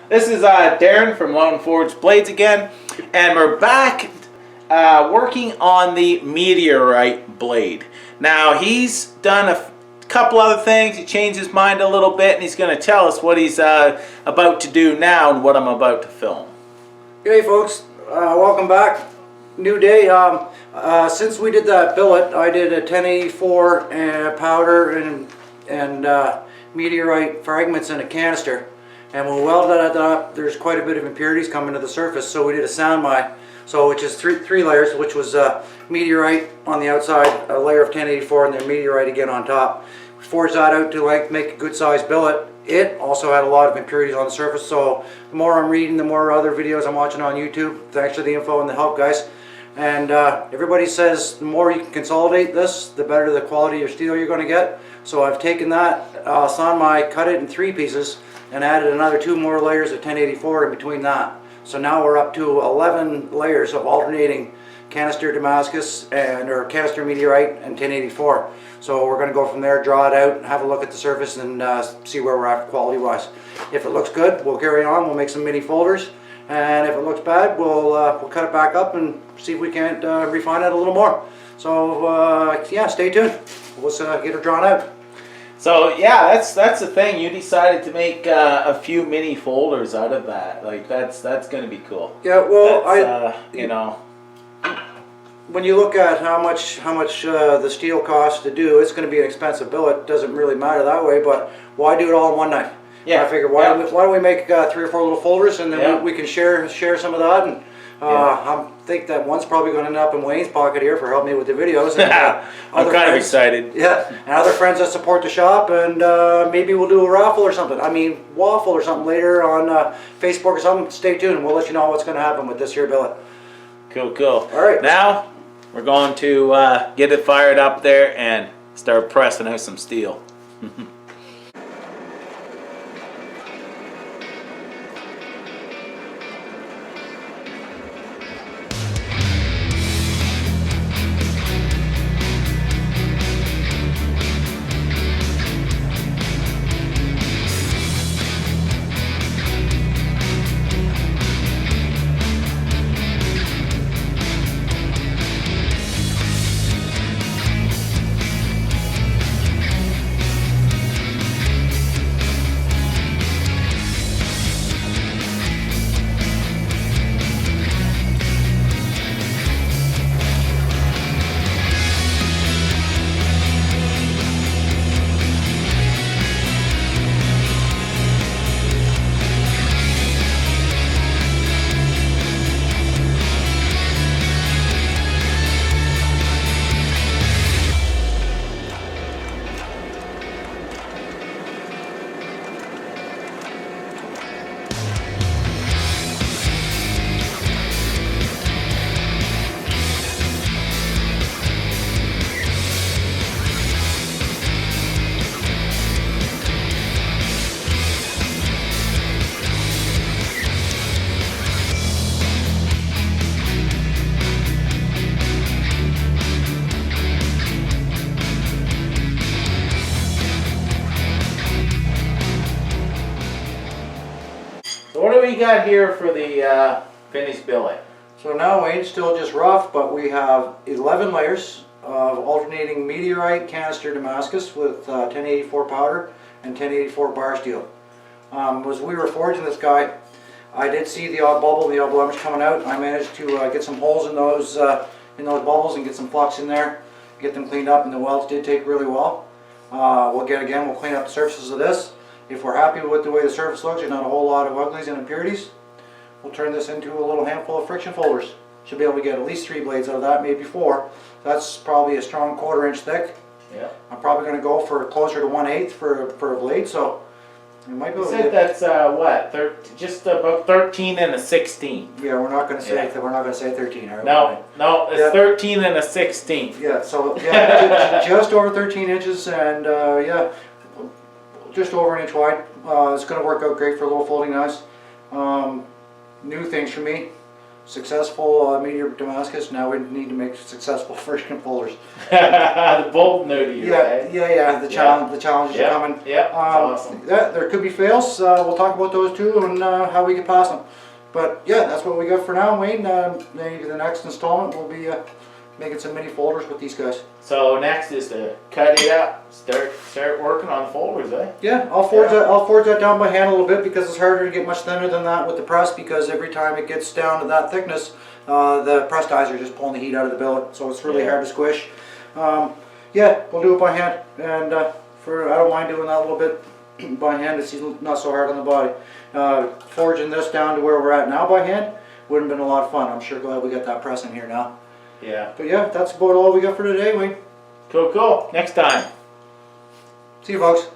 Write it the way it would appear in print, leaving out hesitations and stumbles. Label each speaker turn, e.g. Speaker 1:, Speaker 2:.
Speaker 1: This is Darren from Lone Forge Blades again, and we're back working on the Meteorite blade. Now, he's done a couple other things. He changed his mind a little bit, and he's going to tell us what he's about to do now and what I'm about to film.
Speaker 2: Hey folks, welcome back. New day. Since we did that billet, I did a 1084 powder and meteorite fragments in a canister, and when we welded that up, there's quite a bit of impurities coming to the surface, so we did a sand mine, which is three layers, which was meteorite on the outside, a layer of 1084, and then meteorite again on top. We forged that out to make a good sized billet. It also had a lot of impurities on the surface, so the more I'm reading, the more other videos I'm watching on YouTube. Thanks for the info and the help, guys. And everybody says the more you can consolidate this, the better the quality of your steel you're going to get. So I've taken that sanmai, cut it in 3 pieces, and added another 2 more layers of 1084 in between that. So now we're up to 11 layers of alternating canister Damascus or canister meteorite and 1084. So we're going to go from there, draw it out, have a look at the surface, and see where we're at quality wise. If it looks good, we'll carry on. We'll make some mini folders, and if it looks bad, we'll cut it back up and see if we can't refine it a little more. So yeah, stay tuned. Let's get it drawn out.
Speaker 1: So yeah, that's the thing. You decided to make a few mini folders out of that. Like that's going to be cool.
Speaker 2: Yeah, well,
Speaker 1: you know,
Speaker 2: when you look at how much the steel costs to do, it's going to be an expensive billet. It doesn't really matter that way, but why do it all in one night?
Speaker 1: Yeah,
Speaker 2: I figured why don't we make 3 or 4 little folders, and then we can share some of that. And I think that one's probably going to end up in Wayne's pocket here for helping me with the videos. And,
Speaker 1: I'm kind of excited.
Speaker 2: Yeah, and other friends that support the shop, and maybe we'll do a raffle or something. I mean, waffle or something later on Facebook or something. Stay tuned. We'll let you know what's going to happen with this here billet.
Speaker 1: Cool, cool.
Speaker 2: All right.
Speaker 1: Now we're going to get it fired up there and start pressing out some steel. So what do we got here for the finished billet?
Speaker 2: So now Wayne's still just rough, but we have 11 layers of alternating meteorite canister Damascus with 1084 powder and 1084 bar steel. As we were forging this guy, I did see the odd bubble, the odd blemish coming out. I managed to get some holes in those bubbles and get some flux in there, get them cleaned up, and the welds did take really well. We'll clean up the surfaces of this. If we're happy with the way the surface looks, there's not a whole lot of uglies and impurities, we'll turn this into a little handful of friction folders. Should be able to get at least 3 blades out of that, maybe 4. That's probably a strong 1/4 inch thick.
Speaker 1: Yeah.
Speaker 2: I'm probably going to go for closer to 1/8 for a blade, so we might be able to
Speaker 1: get... that's what? Just about 13 and a 16.
Speaker 2: Yeah, we're not going to say 13. Right?
Speaker 1: No, it's 13 and a 16.
Speaker 2: Yeah, so yeah, just over 13 inches, and yeah, just over 1 inch wide. It's going to work out great for a little folding knives. New things for me. successful Meteor Damascus. Now we need to make successful friction pullers.
Speaker 1: The bolt nudie, right?
Speaker 2: Yeah. The challenges are coming.
Speaker 1: Yeah, that's awesome.
Speaker 2: Yeah, there could be fails. We'll talk about those too and how we get past them. But yeah, that's what we got for now, Wayne. Maybe the next installment will be making some mini folders with these guys.
Speaker 1: So next is to cut it up, start working on the folders, eh?
Speaker 2: Yeah, I'll forge that down by hand a little bit because it's harder to get much thinner than that with the press, because every time it gets down to that thickness, the press guys are just pulling the heat out of the billet, so it's really hard to squish. Yeah, we'll do it by hand, and I don't mind doing that a little bit by hand. It's not so hard on the body. Forging this down to where we're at now by hand would have been a lot of fun. I'm sure glad we got that press in here now.
Speaker 1: Yeah.
Speaker 2: But yeah, that's about all we got for today, Wayne.
Speaker 1: Cool. Next time.
Speaker 2: See you, folks.